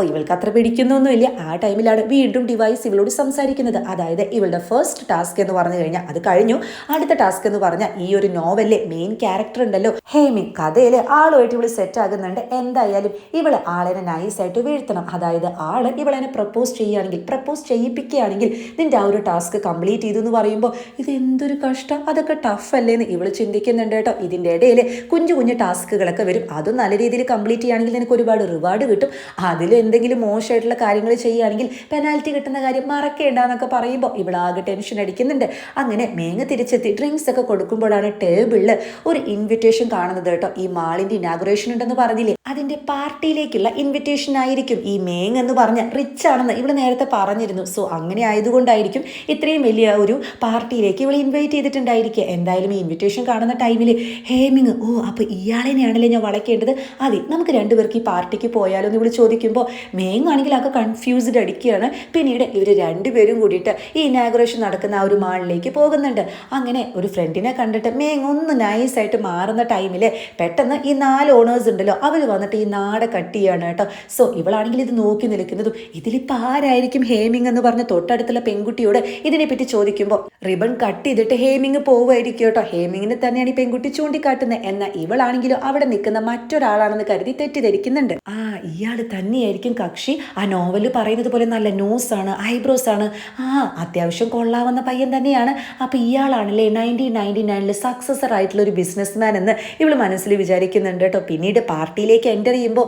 ഇവൾക്ക് അത്ര പിടിക്കുന്നൊന്നുമില്ല. ആ ടൈമിലാണ് വീണ്ടും ഡിവൈസ് ഇവളോട് സംസാരിക്കുന്നത്. അതായത് ഇവളുടെ ഫസ്റ്റ് ടാസ്ക് എന്ന് പറഞ്ഞു കഴിഞ്ഞാൽ അത് കഴിഞ്ഞു. അടുത്ത ടാസ്ക് എന്ന് പറഞ്ഞാൽ ഈ ഒരു നോവലിലെ മെയിൻ ക്യാരക്ടർ ഉണ്ടല്ലോ ഹേമിങ്, കഥയിൽ ആളുമായിട്ട് ഇവള് സെറ്റ് ആകുന്നുണ്ട്. എന്തായാലും ഇവള് ആളെന്നെ നൈസായിട്ട് വീഴ്ത്തണം. അതായത് ആള് ഇവളെന്നെ പ്രപ്പോസ് ചെയ്യുകയാണെങ്കിൽ, പ്രപ്പോസ് ചെയ്യിപ്പിക്കുകയാണെങ്കിൽ നിന്റെ ആ ഒരു ടാസ്ക് കംപ്ലീറ്റ് ചെയ്തു എന്ന് പറയുമ്പോൾ ഇത് എന്തൊരു കഷ്ടം, അതൊക്കെ ടഫ് അല്ലേന്ന് ഇവള് ചിന്തിക്കുന്നുണ്ട് കേട്ടോ. ഇതിൻ്റെ ഇടയിൽ കുഞ്ഞു ടാസ്കുകളൊക്കെ വരും, അതും നല്ല രീതിയിൽ കംപ്ലീറ്റ് ചെയ്യുകയാണെങ്കിൽ നിനക്ക് ഒരുപാട് റിവാർഡ് കിട്ടും. അതിൽ എന്തെങ്കിലും മോശമായിട്ടുള്ള കാര്യങ്ങൾ ചെയ്യുകയാണെങ്കിൽ പെനാൽറ്റി കിട്ടുന്ന കാര്യം മറക്കേണ്ടെന്നൊക്കെ പറയുമ്പോൾ ഇവളാകെ ടെൻഷൻ അടിക്കുന്നുണ്ട്. അങ്ങനെ മേങ് തിരിച്ചെത്തി ഡ്രിങ്ക്സ് ഒക്കെ കൊടുക്കുമ്പോഴാണ് ടേബിളിൽ ഒരു ഇൻവിറ്റേഷൻ കാണുന്നത് കേട്ടോ. ഈ മാളിന്റെ ഇനാഗുറേഷൻ ഉണ്ടെന്ന് പറഞ്ഞില്ലേ, അതിന്റെ പാർട്ടിയിലേക്കുള്ള ഇൻവിറ്റേഷൻ ആയിരിക്കും. ഈ മേങ് എന്ന് പറഞ്ഞ റിച്ച് ആണെന്ന് ഇവള് നേരത്തെ പറഞ്ഞിരുന്നു. സോ അങ്ങനെ ആയതുകൊണ്ടായിരിക്കും ഇത്രയും വലിയ ഒരു പാർട്ടിയിലേക്ക് ഇവൾ ഇൻവൈറ്റ് ചെയ്തിട്ടുണ്ടായിരിക്കുക. എന്തായാലും ഈ ഇൻവിറ്റേഷൻ കാണുന്ന ടൈമിൽ ഹേമിങ് അപ്പോൾ ഇയാളെന്നെയാണല്ലേ ഞാൻ വളയ്ക്കേണ്ടത്, അതെ നമുക്ക് രണ്ടുപേർക്ക് ഈ പാർട്ടിക്ക് പോയാലോ എന്ന് ഇവള് ചോദിക്കുമ്പോൾ മേങ് ആണെങ്കിൽ ആകെ കൺഫ്യൂസ്ഡ് അടിക്കുകയാണ്. പിന്നീട് ഇവർ രണ്ടുപേരും കൂടിയിട്ട് ഈ ഇനാഗുറേഷൻ നടക്കുന്ന ആ ഒരു മാളിലേക്ക് പോകുന്നുണ്ട്. അങ്ങനെ ഒരു ഫ്രണ്ടിനെ കണ്ടിട്ട് മേങ് ഒന്ന് നൈസായിട്ട് മാറുന്ന ടൈമിൽ പെട്ടെന്ന് ഈ 4 ഓണേഴ്സ് ഉണ്ടല്ലോ അവർ വന്നിട്ട് ഈ നാട കട്ട് ചെയ്യാണ് കേട്ടോ. സോ ഇവളാണെങ്കിൽ ഇത് നോക്കി നിൽക്കുന്നതും ഇതിലിപ്പോൾ ആരായിരിക്കും ഹേമിങ് എന്ന് പറഞ്ഞ് തൊട്ടടുത്തുള്ള പെൺകുട്ടിയോട് ഇതിനെപ്പറ്റി ചോദിക്കുമ്പോൾ റിബൺ കട്ട് ചെയ്തിട്ട് ഹേമിങ് പോവുമായിരിക്കും കേട്ടോ. ഹേമിങ്ങിനെ തന്നെയാണ് ഈ പെൺകുട്ടി ചൂണ്ടിക്കാട്ടുന്നത്. എന്നാൽ ഇവളാണെങ്കിലും അവിടെ നിൽക്കുന്ന മറ്റൊരാളാണെന്ന് കരുതി തെറ്റിദ്ധരിക്കുന്നുണ്ട്. ഇയാൾ തന്നെയായിരിക്കും കക്ഷി, ആ നോവല് പറയുന്നത് പോലെ നല്ല നോസാണ്, ഐബ്രോസ് ആണ്, അത്യാവശ്യം കൊള്ളാവുന്ന പയ്യൻ തന്നെയാണ്. അപ്പോൾ ഇയാളാണല്ലേ 1999 സക്സസർ ആയിട്ടുള്ള ഒരു ബിസിനസ് മാൻ എന്ന് ഇവള് മനസ്സിൽ വിചാരിക്കുന്നുണ്ട് കേട്ടോ. പിന്നീട് പാർട്ടിയിലേക്ക് എൻ്റർ ചെയ്യുമ്പോൾ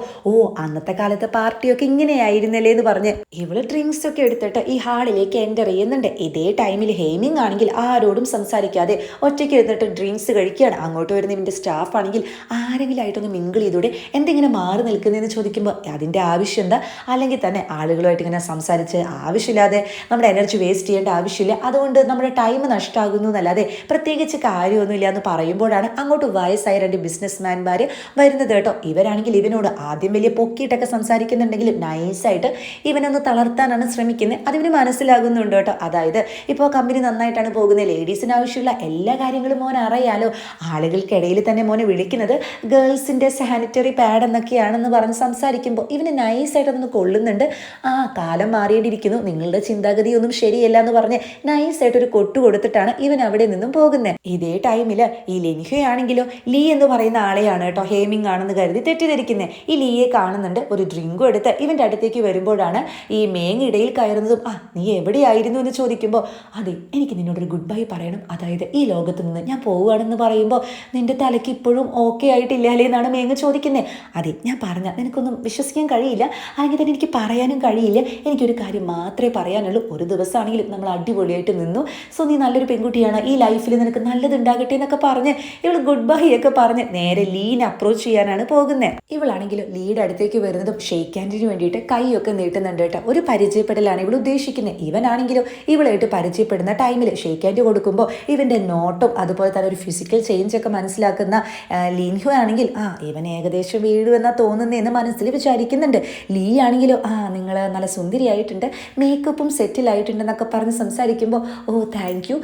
അന്നത്തെ കാലത്തെ പാർട്ടിയൊക്കെ ഇങ്ങനെയായിരുന്നല്ലേ എന്ന് പറഞ്ഞ് ഇവള് ഡ്രിങ്ക്സ് ഒക്കെ എടുത്തിട്ട് ഈ ഹാളിലേക്ക് എൻ്റർ ചെയ്യുന്നുണ്ട്. ഇതേ ടൈമിൽ ഹേമിങ് ആണെങ്കിൽ ആരോടും സംസാരിക്കാതെ ഒറ്റയ്ക്ക് ഇരുന്നിട്ട് ഡ്രിങ്ക്സ് കഴിക്കുകയാണ്. അങ്ങോട്ട് വരുന്ന ഇവൻ്റെ സ്റ്റാഫ് ആണെങ്കിൽ ആരെങ്കിലും ആയിട്ടൊന്ന് മിങ്കിൾ ചെയ്തൂടെ, എന്തെങ്കിലും മാറി നിൽക്കുന്നതെന്ന് ചോദിക്കുമ്പോൾ അതിൻ്റെ ആവശ്യം എന്താ, അല്ലെങ്കിൽ തന്നെ ആളുകളുമായിട്ട് ഇങ്ങനെ സംസാരിച്ച് ആവശ്യമില്ലാതെ നമ്മുടെ എനർജി വേസ്റ്റ് ചെയ്യേണ്ട ആവശ്യമില്ല, അതുകൊണ്ട് നമ്മുടെ ടൈം നഷ്ടമാകുന്നു എന്നല്ലാതെ പ്രത്യേകിച്ച് കാര്യമൊന്നുമില്ല എന്ന് പറയുമ്പോഴാണ് അങ്ങോട്ട് വയസ്സായ 2 ബിസിനസ്മാൻമാർ വരുന്നത് കേട്ടോ. ഇവരാണെങ്കിൽ ഇവനോട് ആദ്യം വലിയ പൊക്കിയിട്ടൊക്കെ സംസാരിക്കുന്നുണ്ടെങ്കിലും നൈസായിട്ട് ഇവനൊന്ന് തളർത്താനാണ് ശ്രമിക്കുന്നത്. അതിവന് മനസ്സിലാകുന്നുണ്ട് കേട്ടോ. അതായത് ഇപ്പോൾ കമ്പനി നന്നായിട്ടാണ് പോകുന്നത്, ലേഡീസിന് ആവശ്യമുള്ള എല്ലാ കാര്യങ്ങളും മോൻ അറിയാലോ, ആളുകൾക്കിടയിൽ തന്നെ മോനെ വിളിക്കുന്നത് ഗേൾസിൻ്റെ സാനിറ്ററി പാഡ് എന്നൊക്കെയാണെന്ന് പറഞ്ഞ് സംസാരിക്കുമ്പോൾ ഇവന് നൈസായിട്ടൊന്ന് കൊള്ളുന്നുണ്ട്. കാലം മാറിയിട്ടിരിക്കുന്നു, നിങ്ങളുടെ ചിന്താഗതിയൊന്നും ശരിയല്ല എന്ന് പറഞ്ഞ് നൈസായിട്ടൊരു കൊട്ടു കൊടുത്തിട്ടാണ് ഇവൻ അവിടെ നിന്നും പോകുന്നത്. ഇതേ ടൈമിൽ ഈ ലിൻഹയാണെങ്കിലോ ലീ എന്ന് പറയുന്ന ആളെയാണ് കേട്ടോ ഹേമിങ് ആണെന്ന് കരുതി തെറ്റിദ്ധരിക്കുന്നത്. ഈ ലീയെ കാണുന്നുണ്ട്, ഒരു ഡ്രിങ്കും എടുത്ത് ഇവൻ്റെ അടുത്തേക്ക് വരുമ്പോഴാണ് ഈ മേങ് ഇടയിൽ കയറുന്നതും നീ എവിടെയായിരുന്നു എന്ന് ചോദിക്കുമ്പോൾ അതെ എനിക്ക് നിന്നോടൊരു ഗുഡ് ഗുഡ് ബൈ പറയണം, അതായത് ഈ ലോകത്ത് നിന്ന് ഞാൻ പോവുകയാണെന്ന് പറയുമ്പോൾ നിന്റെ തലയ്ക്ക് ഇപ്പോഴും ഓക്കെ ആയിട്ടില്ലേ എന്നാണ് മേഘ ചോദിക്കുന്നത്. അതെ, ഞാൻ പറഞ്ഞാൽ നിനക്കൊന്നും വിശ്വസിക്കാൻ കഴിയില്ല, അല്ലെങ്കിൽ തന്നെ എനിക്ക് പറയാനും കഴിയില്ല. എനിക്കൊരു കാര്യം മാത്രമേ പറയാനുള്ളൂ, ഒരു ദിവസമാണെങ്കിലും നമ്മൾ അടിപൊളിയായിട്ട് നിന്നു. സോ നീ നല്ലൊരു പെൺകുട്ടിയാണ്, ഈ ലൈഫിൽ നിനക്ക് നല്ലതുണ്ടാകട്ടെ എന്നൊക്കെ പറഞ്ഞ് ഇവൾ ഗുഡ് ബൈ ഒക്കെ പറഞ്ഞ് നേരെ ലീനെ അപ്രോച്ച് ചെയ്യാനാണ് പോകുന്നത്. ഇവളാണെങ്കിലും ലീയുടെ അടുത്തേക്ക് വരുന്നതും ഷെയ്ക്ക് ഹാൻഡിന് വേണ്ടിയിട്ട് കൈയൊക്കെ നീട്ടുന്നുണ്ട് കേട്ടോ. ഒരു പരിചയപ്പെടലാണ് ഇവൾ ഉദ്ദേശിക്കുന്നത്. ഇവനാണെങ്കിലും ഇവളായിട്ട് പരിചയപ്പെടുന്ന ടൈമിൽ ഷെയ്ക്ക് ഹാൻഡ് കൊടുക്കുമ്പോൾ ഇവൻ്റെ നോട്ടും അതുപോലെ തന്നെ ഒരു ഫിസിക്കൽ ചേഞ്ച് ഒക്കെ മനസ്സിലാക്കുന്ന ലിൻഹു ആണെങ്കിൽ ഇവൻ ഏകദേശം വീഴുമെന്നാ തോന്നുന്നതെന്ന് മനസ്സിൽ വിചാരിക്കുന്നുണ്ട്. ലീ ആണെങ്കിലും നിങ്ങൾ നല്ല സുന്ദരിയായിട്ടുണ്ട്, മേക്കപ്പും സെറ്റിലായിട്ടുണ്ടെന്നൊക്കെ പറഞ്ഞ് സംസാരിക്കുമ്പോൾ ഓ താങ്ക് യു,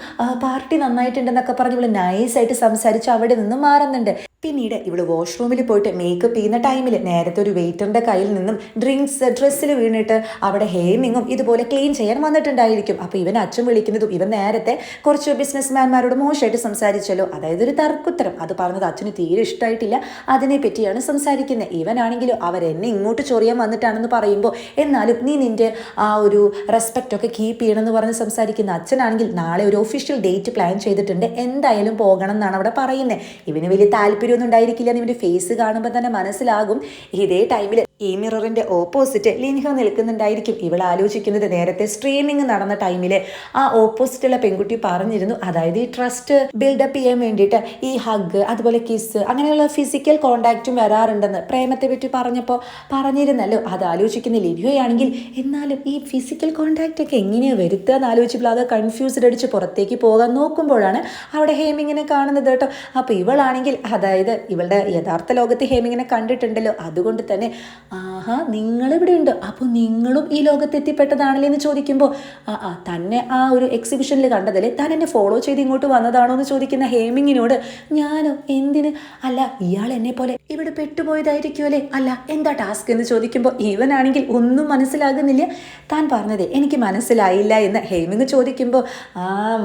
പാർട്ടി നന്നായിട്ടുണ്ടെന്നൊക്കെ പറഞ്ഞ് ഇവൾ നൈസായിട്ട് സംസാരിച്ച് അവിടെ നിന്ന് മാറുന്നുണ്ട്. പിന്നീട് ഇവള് വാഷ്റൂമിൽ പോയിട്ട് മേക്കപ്പ് ചെയ്യുന്ന ടൈമിൽ നേരത്തെ ഒരു വെയിറ്ററിൻ്റെ കയ്യിൽ നിന്നും ഡ്രിങ്ക്സ് ഡ്രസ്സിൽ വീണിട്ട് അവിടെ ഹെയമിങ്ങും ഇതുപോലെ ക്ലീൻ ചെയ്യാൻ വന്നിട്ടുണ്ടായിരിക്കും. അപ്പോൾ ഇവൻ അച്ഛൻ വിളിക്കുന്നതും ഇവൻ നേരത്തെ കുറച്ച് ബിസിനസ്മാൻമാരോട് മോശമായിട്ട് സംസാരിച്ചല്ലോ, അതായത് ഒരു തർക്കുത്തരം, അത് പറഞ്ഞത് അച്ഛന് തീരെ ഇഷ്ടമായിട്ടില്ല, അതിനെ പറ്റിയാണ് സംസാരിക്കുന്നത്. ഇവനാണെങ്കിലും അവരെന്നെ ഇങ്ങോട്ട് ചൊറിയാൻ വന്നിട്ടാണെന്ന് പറയുമ്പോൾ എന്നാലും നീ നിൻ്റെ ആ ഒരു റെസ്പെക്റ്റ് ഒക്കെ കീപ്പ് ചെയ്യണമെന്ന് പറഞ്ഞ് സംസാരിക്കുന്ന അച്ഛനാണെങ്കിൽ നാളെ ഒരു ഒഫീഷ്യൽ ഡേറ്റ് പ്ലാൻ ചെയ്തിട്ടുണ്ട്, എന്തായാലും പോകണം എന്നാണ് അവിടെ പറയുന്നത്. ഇവന് വലിയ താല്പര്യമൊന്നും ഉണ്ടായിരിക്കില്ല, ഇവൻ്റെ ഫേസ് കാണുമ്പോൾ തന്നെ മനസ്സിലാകും. ഇതേ ടൈമിൽ ഈ മിററിൻ്റെ ഓപ്പോസിറ്റ് ലിൻഹോ നിൽക്കുന്നുണ്ടായിരിക്കും. ഇവൾ ആലോചിക്കുന്നത് നേരത്തെ സ്ട്രീമിംഗ് നടന്ന ടൈമിൽ ആ ഓപ്പോസിറ്റുള്ള പെൺകുട്ടി പറഞ്ഞിരുന്നു, അതായത് ഈ ട്രസ്റ്റ് ബിൽഡപ്പ് ചെയ്യാൻ വേണ്ടിയിട്ട് ഈ ഹഗ് അതുപോലെ കിസ് അങ്ങനെയുള്ള ഫിസിക്കൽ കോണ്ടാക്റ്റും വരാറുണ്ടെന്ന് പ്രേമത്തെ പറ്റി പറഞ്ഞപ്പോൾ പറഞ്ഞിരുന്നല്ലോ. അത് ആലോചിക്കുന്ന ലിൻഹോയാണെങ്കിൽ എന്നാലും ഈ ഫിസിക്കൽ കോണ്ടാക്റ്റ് ഒക്കെ എങ്ങനെയാണ് വരുത്തുക എന്ന് ആലോചിച്ചപ്പോൾ അത് കൺഫ്യൂസ്ഡ് അടിച്ച് പുറത്തേക്ക് പോകാൻ നോക്കുമ്പോഴാണ് അവിടെ ഹേമിങ്ങിനെ കാണുന്നത് കേട്ടോ. അപ്പോൾ ഇവളാണെങ്കിൽ അതായത് ഇവളുടെ യഥാർത്ഥ ലോകത്ത് ഹേമിങ്ങിനെ കണ്ടിട്ടുണ്ടല്ലോ, അതുകൊണ്ട് തന്നെ നിങ്ങളിവിടെ ഉണ്ട്, അപ്പോൾ നിങ്ങളും ഈ ലോകത്ത് എത്തിപ്പെട്ടതാണല്ലേ എന്ന് ചോദിക്കുമ്പോൾ തന്നെ ആ ഒരു എക്സിബിഷനിൽ കണ്ടതല്ലേ, താൻ എന്നെ ഫോളോ ചെയ്ത് ഇങ്ങോട്ട് വന്നതാണോ എന്ന് ചോദിക്കുന്ന ഹേമിങ്ങിനോട് ഞാനോ എന്തിന്, അല്ല ഇയാൾ എന്നെ പോലെ ഇവിടെ പെട്ടുപോയതായിരിക്കുമല്ലേ, അല്ല എന്താ ടാസ്ക് എന്ന് ചോദിക്കുമ്പോൾ ഇവനാണെങ്കിൽ ഒന്നും മനസ്സിലാകുന്നില്ല. താൻ പറഞ്ഞത് എനിക്ക് മനസ്സിലായില്ല എന്ന് ഹേമിങ് ചോദിക്കുമ്പോൾ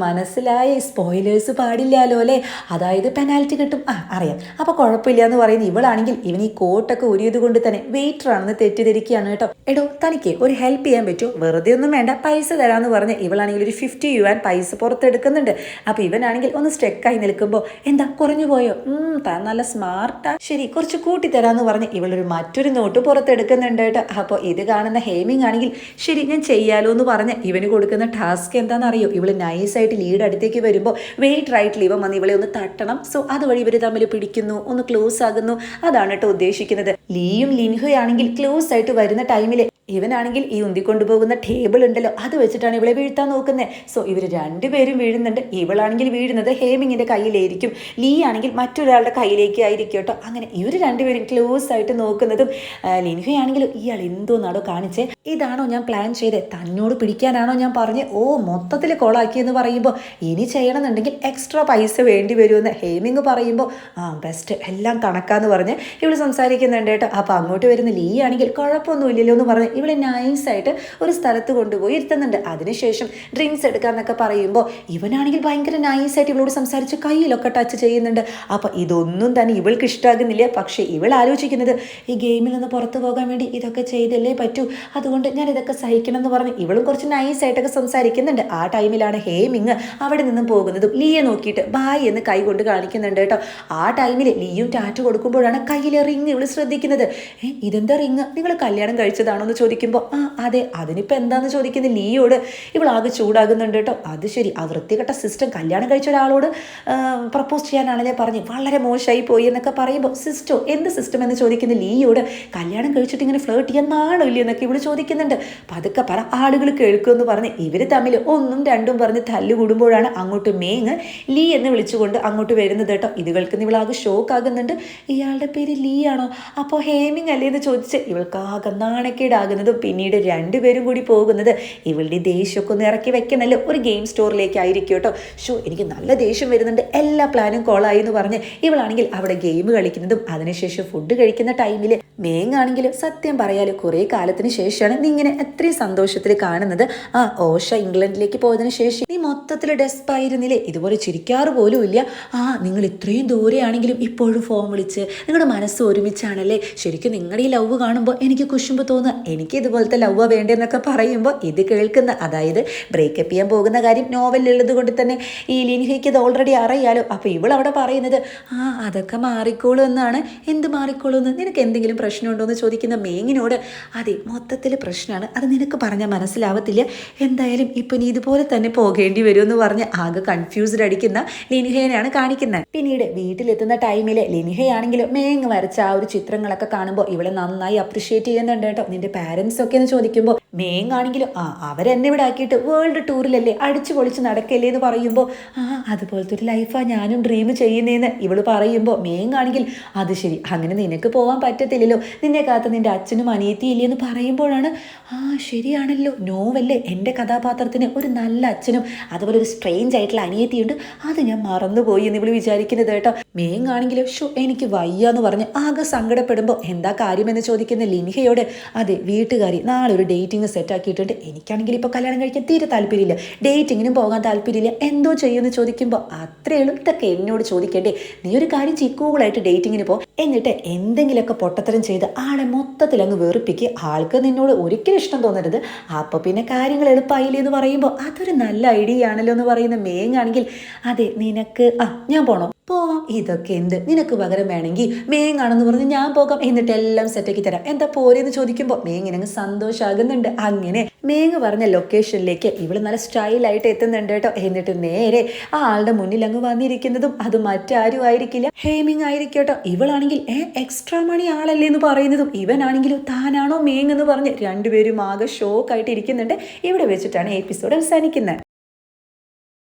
മനസ്സിലായി, സ്പോയിലേഴ്സ് പാടില്ലല്ലോ അല്ലേ, അതായത് പെനാൽറ്റി കിട്ടും, അറിയാം, അപ്പോൾ കുഴപ്പമില്ല എന്ന് പറയുന്നത്. ഇവളാണെങ്കിൽ ഇവൻ ഈ കോട്ടൊക്കെ ഉരിയത് കൊണ്ട് തന്നെ വെയിറ്ററാണെന്ന് തെറ്റിദ്ധരിക്കുകയാണ് കേട്ടോ. എടോ തനിക്ക് ഒരു ഹെൽപ്പ് ചെയ്യാൻ പറ്റുമോ, വെറുതെ ഒന്നും വേണ്ട, പൈസ തരാമെന്ന് പറഞ്ഞ് ഇവളാണെങ്കിൽ ഒരു 50 യുവാൻ പൈസ പുറത്തെടുക്കുന്നുണ്ട്. അപ്പോൾ ഇവനാണെങ്കിൽ ഒന്ന് സ്റ്റെക്കായി നിൽക്കുമ്പോൾ എന്താ കുറഞ്ഞു പോയോ, താൻ നല്ല സ്മാർട്ടാ, ശരി കുറച്ച് കൂട്ടി തരാമെന്ന് പറഞ്ഞ് ഇവളൊരു മറ്റൊരു നോട്ട് പുറത്തെടുക്കുന്നുണ്ട് കേട്ടോ. അപ്പോൾ ഇത് കാണുന്ന ഹേമിങ് ആണെങ്കിൽ ശരി ഞാൻ ചെയ്യാലോ എന്ന് പറഞ്ഞ് ഇവന് കൊടുക്കുന്ന ടാസ്ക് എന്താണെന്നറിയോ, ഇവള് നൈസായിട്ട് ലീഡ് അടുത്തേക്ക് വരുമ്പോൾ വെയിറ്ററായിട്ടുള്ള ഇവൻ വന്ന് ഇവളെ ഒന്ന് തട്ടണം. സോ അതുവഴി ഇവർ തമ്മിൽ പിടിക്കുന്നു, ഒന്ന് ക്ലോസ് ആകുന്നു, അതാണ് കേട്ടോ ഉദ്ദേശിക്കുന്നത്. ലീയും ലിൻഹോയാണെങ്കിൽ ക്ലോസ് ആയിട്ട് വരുന്ന ടൈമിൽ ഇവനാണെങ്കിൽ ഈ ഉന്തിക്കൊണ്ടുപോകുന്ന ടേബിൾ ഉണ്ടല്ലോ അത് വെച്ചിട്ടാണ് ഇവളെ വീഴ്ത്താൻ നോക്കുന്നത്. സോ ഇവർ രണ്ടുപേരും വീഴുന്നുണ്ട്. ഇവളാണെങ്കിൽ വീഴുന്നത് ഹേമിങ്ങിൻ്റെ കയ്യിലായിരിക്കും, ലീ ആണെങ്കിൽ മറ്റൊരാളുടെ കയ്യിലേക്ക് ആയിരിക്കും കേട്ടോ. അങ്ങനെ ഇവർ രണ്ടുപേരും ക്ലോസ് ആയിട്ട് നോക്കുന്നതും ലിൻഹോയാണെങ്കിലും ഇയാൾ എന്തോന്നാണോ കാണിച്ചേ, ഇതാണോ ഞാൻ പ്ലാൻ ചെയ്തത്, തന്നോട് പിടിക്കാനാണോ ഞാൻ പറഞ്ഞ് മൊത്തത്തിൽ കോളാക്കിയെന്ന് പറയുമ്പോൾ ഇനി ചെയ്യണമെന്നുണ്ടെങ്കിൽ എക്സ്ട്രാ പൈസ വേണ്ടി വരുമെന്ന് ഹേമിങ് പറയുമ്പോൾ ബെസ്റ്റ് എല്ലാം കണക്കാന്ന് പറഞ്ഞ് ഇവൾ സംസാരിക്കുന്നുണ്ട് കേട്ടോ. അപ്പോൾ അങ്ങോട്ട് വരുന്ന ലീ ആണെങ്കിൽ കുഴപ്പമൊന്നുമില്ലല്ലോ എന്ന് പറഞ്ഞ് ഇവളെ നൈസായിട്ട് ഒരു സ്ഥലത്ത് കൊണ്ടുപോയി ഇരുത്തുന്നുണ്ട്. അതിനുശേഷം ഡ്രിങ്ക്സ് എടുക്കാന്നൊക്കെ പറയുമ്പോൾ ഇവനാണെങ്കിൽ ഭയങ്കര നൈസായിട്ട് ഇവളോട് സംസാരിച്ച് കയ്യിലൊക്കെ ടച്ച് ചെയ്യുന്നുണ്ട്. അപ്പോൾ ഇതൊന്നും തന്നെ ഇവൾക്ക് ഇഷ്ടമാകുന്നില്ല. പക്ഷേ ഇവൾ ആലോചിക്കുന്നത് ഈ ഗെയിമിൽ നിന്ന് പുറത്തു പോകാൻ വേണ്ടി ഇതൊക്കെ ചെയ്തല്ലേ പറ്റൂ, അതുകൊണ്ട് ഞാൻ ഇതൊക്കെ സഹിക്കണം എന്ന് പറഞ്ഞ് ഇവളും കുറച്ച് നൈസായിട്ടൊക്കെ സംസാരിക്കുന്നുണ്ട്. ആ ടൈമിലാണ് ഹേമിങ് അവിടെ നിന്നും പോകുന്നതും ലീയെ നോക്കിയിട്ട് ബായ് എന്ന് കൈ കൊണ്ട് കാണിക്കുന്നുണ്ട് കേട്ടോ. ആ ടൈമിൽ ലീയും ടാറ്റ കൊടുക്കുമ്പോഴാണ് കയ്യിലെ റിങ് ഇവൾ ശ്രദ്ധിക്കുന്നത്. ഇതെന്താ റിങ്, നിങ്ങൾ കല്യാണം കഴിച്ചതാണോ എന്ന് ചോദിക്കുമ്പോൾ അതെ, അതിനിപ്പോൾ എന്താണെന്ന് ചോദിക്കുന്ന ലീയോട് ഇവളാകെ ചൂടാകുന്നുണ്ട് കേട്ടോ. അത് ശരി, ആ വൃത്തികെട്ട സിസ്റ്റം കല്യാണം കഴിച്ച ഒരാളോട് പ്രപ്പോസ് ചെയ്യാനാണല്ലേ പറഞ്ഞ്, വളരെ മോശമായി പോയി എന്നൊക്കെ പറയുമ്പോൾ സിസ്റ്റോ എന്ത് സിസ്റ്റം എന്ന് ചോദിക്കുന്ന ലീയോട് കല്യാണം കഴിച്ചിട്ട് ഇങ്ങനെ ഫ്ലേർട്ട് ചെയ്യാൻ നാണോ ഇല്ല എന്നൊക്കെ ഇവിടെ ചോദിക്കുന്നുണ്ട്. പതുക്കെ പറ, ആളുകൾ കേൾക്കുമെന്ന് പറഞ്ഞ് ഇവർ തമ്മിൽ ഒന്നും രണ്ടും പറഞ്ഞ് തല്ലുകൂടുമ്പോഴാണ് അങ്ങോട്ട് മേങ് ലീ എന്ന് വിളിച്ചുകൊണ്ട് അങ്ങോട്ട് വരുന്നത് കേട്ടോ. ഇത് കേൾക്കുന്ന ഇവളാകെ ഷോക്ക് ആകുന്നുണ്ട്. ഇയാളുടെ പേര് ലീ ആണോ, അപ്പോൾ ഹേമിങ് അല്ലേ എന്ന് ചോദിച്ച് ഇവൾക്കാകെ നാണക്കേടാകുന്നതും പിന്നീട് രണ്ടുപേരും കൂടി പോകുന്നത് ഇവളുടെ ദേഷ്യമൊക്കെ ഒന്ന് ഇറക്കി വെക്കണല്ലോ ഒരു ഗെയിം സ്റ്റോറിലേക്ക് ആയിരിക്കും കേട്ടോ. എനിക്ക് നല്ല ദേഷ്യം വരുന്നുണ്ട്, എല്ലാ പ്ലാനും കോളായി എന്ന് പറഞ്ഞ് ഇവളാണെങ്കിൽ അവിടെ ഗെയിം കളിക്കുന്നതും അതിനുശേഷം ഫുഡ് കഴിക്കുന്ന ടൈമിൽ മേങ്ങാണെങ്കിലും സത്യം പറയാലോ കുറേ കാലത്തിന് ശേഷമാണ് നീ ഇങ്ങനെ അത്രയും സന്തോഷത്തിൽ കാണുന്നത്. ഓഷ ഇംഗ്ലണ്ടിലേക്ക് പോയതിനു ശേഷം നീ മൊത്തത്തിൽ ഡെസ്പായിരുന്നില്ലേ, ഇതുപോലെ ചിരിക്കാറ് പോലും ഇല്ല. നിങ്ങൾ ഇത്രയും ദൂരെയാണെങ്കിലും ഇപ്പോഴും ഫോൺ വിളിച്ച് നിങ്ങളുടെ മനസ്സ് ഒരുമിച്ചാണല്ലേ. ശരിക്കും നിങ്ങളുടെ ഈ ലവ് കാണുമ്പോൾ എനിക്ക് കുശുമ്പ് തോന്നുക, എനിക്ക് ഇതുപോലത്തെ ലവ്വാ വേണ്ടതെന്നൊക്കെ പറയുമ്പോൾ ഇത് കേൾക്കുന്ന, അതായത് ബ്രേക്കപ്പ് ചെയ്യാൻ പോകുന്ന കാര്യം നോവലിലുള്ളത് കൊണ്ട് തന്നെ ഈ ലിൻഹയ്ക്ക് ഇത് ഓൾറെഡി അറിയാലോ. അപ്പോൾ ഇവളവിടെ പറയുന്നത് അതൊക്കെ മാറിക്കോളൂ എന്നാണ്. എന്ത് മാറിക്കോളൂ എന്ന്, നിനക്ക് എന്തെങ്കിലും പ്രശ്നമുണ്ടോ എന്ന് ചോദിക്കുന്ന മേങ്ങിനോട് അതെ മൊത്തത്തിൽ പ്രശ്നമാണ്, അത് നിനക്ക് പറഞ്ഞാൽ മനസ്സിലാവത്തില്ല, എന്തായാലും ഇപ്പം നീ ഇതുപോലെ തന്നെ പോകേണ്ടി വരുമെന്ന് പറഞ്ഞ് ആകെ കൺഫ്യൂസ്ഡ് അടിക്കുന്ന ലിൻഹേനെയാണ് കാണിക്കുന്നത്. പിന്നീട് വീട്ടിലെത്തുന്ന ടൈമിൽ ലിൻഹയാണെങ്കിലും മേങ്ങ് വരച്ച ആ ഒരു ചിത്രങ്ങളൊക്കെ കാണുമ്പോൾ ഇവളെ നന്നായി അപ്രിഷ്യേറ്റ് ചെയ്യുന്നുണ്ട് കേട്ടോ. നിന്റെ പാരൻസ് ഒക്കെ എന്ന് ചോദിക്കുമ്പോൾ മേങ്ങാണെങ്കിലും അവരെന്നെ ഇവിടെ ആക്കിയിട്ട് വേൾഡ് ടൂറിലല്ലേ അടിച്ചു പൊളിച്ച് നടക്കല്ലേ എന്ന് പറയുമ്പോൾ അതുപോലത്തെ ഒരു ലൈഫാണ് ഞാനും ഡ്രീം ചെയ്യുന്നതെന്ന് ഇവള് പറയുമ്പോൾ മേങ്ങാണെങ്കിൽ അത് ശരി, അങ്ങനെ നിനക്ക് പോകാൻ പറ്റത്തില്ലല്ലോ, നിന്നെ കാത്ത് നിന്റെ അച്ഛനും അനിയത്തിയില്ലേ എന്ന് പറയുമ്പോഴാണ് ശരിയാണല്ലോ, നോവല്ലേ എൻ്റെ കഥാപാത്രത്തിന് ഒരു നല്ല അച്ഛനും അതുപോലെ ഒരു സ്ട്രേഞ്ച് ആയിട്ടുള്ള അനിയത്തിയുണ്ട്, അത് ഞാൻ മറന്നുപോയി എന്ന് ഇവള് വിചാരിക്കുന്നത് കേട്ടോ. മേങ്ങാണെങ്കിലും എനിക്ക് വയ്യാന്ന് പറഞ്ഞ് ആകെ സങ്കടപ്പെടുമ്പോൾ എന്താ കാര്യമെന്ന് ചോദിക്കുന്ന ലിൻഹയോട് അതെ വീട്ടുകാരി നാളെ ഒരു ഡേറ്റിംഗ് സെറ്റ് ആക്കിയിട്ടുണ്ട്, എനിക്കാണെങ്കിൽ ഇപ്പോൾ കല്യാണം കഴിക്കാൻ തീരെ താല്പര്യമില്ല, ഡേറ്റിങ്ങിനും പോകാൻ താല്പര്യമില്ല, എന്തോ ചെയ്യുമെന്ന് ചോദിക്കുമ്പോൾ അത്രയുള്ളൂ, ഇതൊക്കെ എന്നോട് ചോദിക്കേണ്ടേ, നീ ഒരു കാര്യം കൂളായിട്ട് ഡേറ്റിങ്ങിന് പോ, എന്നിട്ട് എന്തെങ്കിലുമൊക്കെ പൊട്ടത്തരം ചെയ്ത് ആളെ മൊത്തത്തിൽ അങ്ങ് വെറുപ്പിക്കുക, ആൾക്ക് നിന്നോട് ഒരിക്കലും ഇഷ്ടം തോന്നരുത്, അപ്പോൾ പിന്നെ കാര്യങ്ങൾ എളുപ്പമായില്ലേ എന്ന് പറയുമ്പോൾ അതൊരു നല്ല ഐഡിയ ആണല്ലോ എന്ന് പറയുന്ന മേങ്ങാണെങ്കിൽ അതെ നിനക്ക് ഞാൻ പോണോ, പോവാം, ഇതൊക്കെ എന്ത്, നിനക്ക് പകരം വേണമെങ്കിൽ മേങ്ങാണെന്ന് പറഞ്ഞ് ഞാൻ പോകാം, എന്നിട്ട് എല്ലാം സെറ്റാക്കി തരാം, എന്താ പോരെന്ന് ചോദിക്കുമ്പോൾ മേങ്ങിനങ്ങ് സന്തോഷമാകുന്നുണ്ട്. അങ്ങനെ മേങ്ങ് പറഞ്ഞ ലൊക്കേഷനിലേക്ക് ഇവള് നല്ല സ്റ്റൈലായിട്ട് എത്തുന്നുണ്ട് കേട്ടോ. എന്നിട്ട് നേരെ ആളുടെ മുന്നിൽ അങ്ങ് വന്നിരിക്കുന്നതും അത് മറ്റാരും ആയിരിക്കില്ല, ഹേമിങ് ആയിരിക്കും കേട്ടോ. ഇവളാണെങ്കിൽ എക്സ്ട്രാ മണി ആളല്ലേ എന്ന് പറയുന്നതും ഇവനാണെങ്കിലും താനാണോ മേങ് എന്ന് പറഞ്ഞ് രണ്ടുപേരും ആകെ ഷോക്കായിട്ട് ഇരിക്കുന്നുണ്ട്. ഇവിടെ വെച്ചിട്ടാണ് എപ്പിസോഡ് അവസാനിക്കുന്നത്.